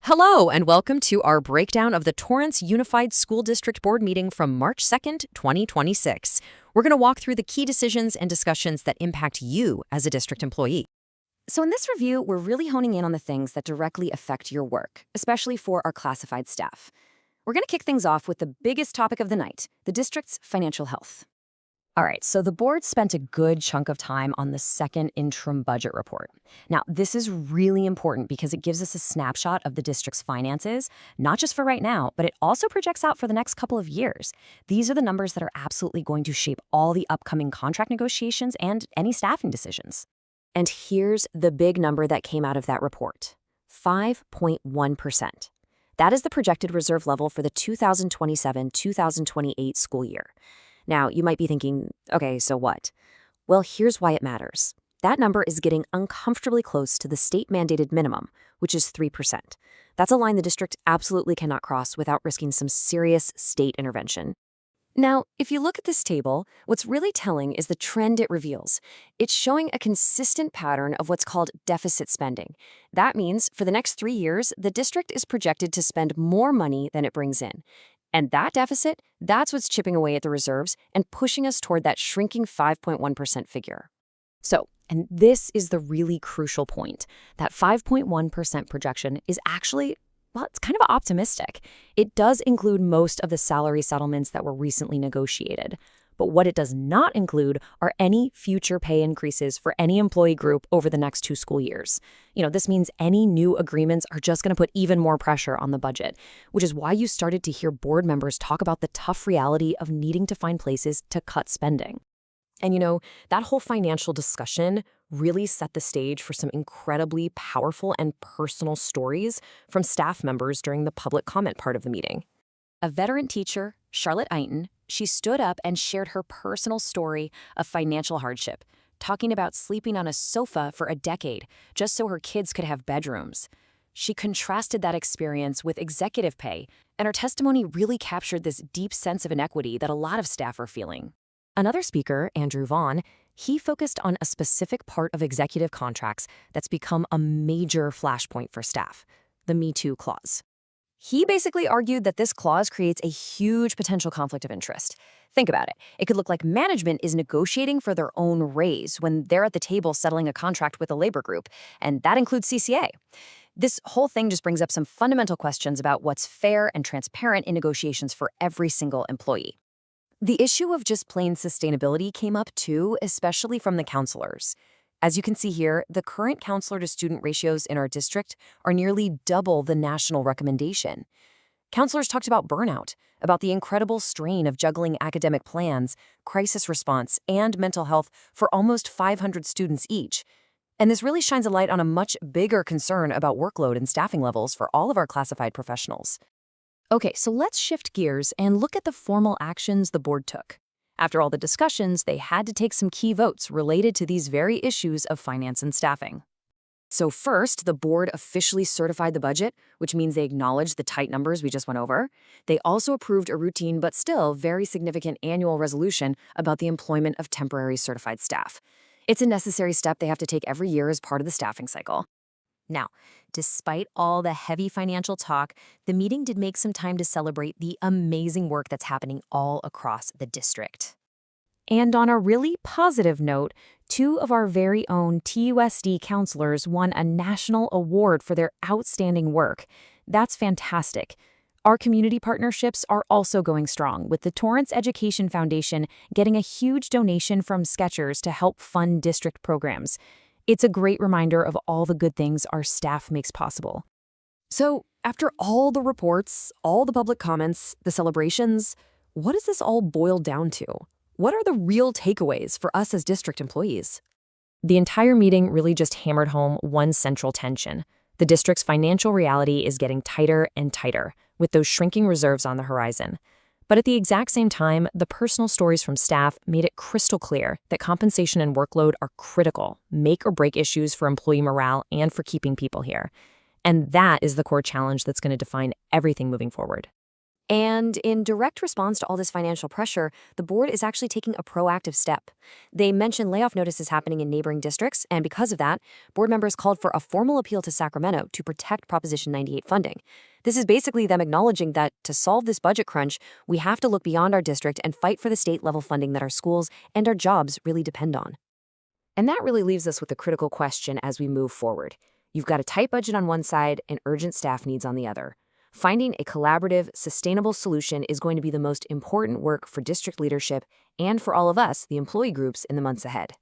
Hello, and welcome to our breakdown of the Torrance Unified School District Board meeting from March 2nd, 2026. We're going to walk through the key decisions and discussions that impact you as a district employee. So in this review, we're really honing in on the things that directly affect your work, especially for our classified staff. We're going to kick things off with the biggest topic of the night, the district's financial health. All right, so the board spent a good chunk of time on the second interim budget report. Now, this is really important because it gives us a snapshot of the district's finances, not just for right now, but it also projects out for the next couple of years. These are the numbers that are absolutely going to shape all the upcoming contract negotiations and any staffing decisions. And here's the big number that came out of that report, 5.1%. That is the projected reserve level for the 2027-2028 school year. Now, you might be thinking, okay, so what? Well, here's why it matters. That number is getting uncomfortably close to the state-mandated minimum, which is 3%. That's a line the district absolutely cannot cross without risking some serious state intervention. Now, if you look at this table, what's really telling is the trend it reveals. It's showing a consistent pattern of what's called deficit spending. That means for the next 3 years, the district is projected to spend more money than it brings in. And that deficit, that's what's chipping away at the reserves and pushing us toward that shrinking 5.1% figure. And this is the really crucial point. That 5.1% projection is actually, well, it's kind of optimistic. It does include most of the salary settlements that were recently negotiated. But what it does not include are any future pay increases for any employee group over the next 2 school years. This means any new agreements are just going to put even more pressure on the budget, which is why you started to hear board members talk about the tough reality of needing to find places to cut spending. And that whole financial discussion really set the stage for some incredibly powerful and personal stories from staff members during the public comment part of the meeting. A veteran teacher, Charlotte Eighton, she stood up and shared her personal story of financial hardship, talking about sleeping on a sofa for a decade just so her kids could have bedrooms. She contrasted that experience with executive pay, and her testimony really captured this deep sense of inequity that a lot of staff are feeling. Another speaker, Andrew Vaughn, he focused on a specific part of executive contracts that's become a major flashpoint for staff, the Me Too clause. He basically argued that this clause creates a huge potential conflict of interest. Think about it. It could look like management is negotiating for their own raise when they're at the table settling a contract with a labor group, and that includes CCA. This whole thing just brings up some fundamental questions about what's fair and transparent in negotiations for every single employee. The issue of just plain sustainability came up too, especially from the counselors. As you can see here, the current counselor-to-student ratios in our district are nearly double the national recommendation. Counselors talked about burnout, about the incredible strain of juggling academic plans, crisis response, and mental health for almost 500 students each. And this really shines a light on a much bigger concern about workload and staffing levels for all of our classified professionals. Okay, so let's shift gears and look at the formal actions the board took. After all the discussions, they had to take some key votes related to these very issues of finance and staffing. So first, the board officially certified the budget, which means they acknowledged the tight numbers we just went over. They also approved a routine but still very significant annual resolution about the employment of temporary certified staff. It's a necessary step they have to take every year as part of the staffing cycle. Now, despite all the heavy financial talk, the meeting did make some time to celebrate the amazing work that's happening all across the district. And on a really positive note, 2 of our very own TUSD counselors won a national award for their outstanding work. That's fantastic. Our community partnerships are also going strong, with the Torrance Education Foundation getting a huge donation from Skechers to help fund district programs. It's a great reminder of all the good things our staff makes possible. So, after all the reports, all the public comments, the celebrations, what does this all boil down to? What are the real takeaways for us as district employees? The entire meeting really just hammered home one central tension. The district's financial reality is getting tighter and tighter, with those shrinking reserves on the horizon. But at the exact same time, the personal stories from staff made it crystal clear that compensation and workload are critical, make or break issues for employee morale and for keeping people here. And that is the core challenge that's going to define everything moving forward. And in direct response to all this financial pressure, the board is actually taking a proactive step. They mentioned layoff notices happening in neighboring districts, and because of that, board members called for a formal appeal to Sacramento to protect Proposition 98 funding. This is basically them acknowledging that to solve this budget crunch, we have to look beyond our district and fight for the state-level funding that our schools and our jobs really depend on. And that really leaves us with a critical question as we move forward. You've got a tight budget on one side and urgent staff needs on the other. Finding a collaborative, sustainable solution is going to be the most important work for district leadership and for all of us, the employee groups, in the months ahead.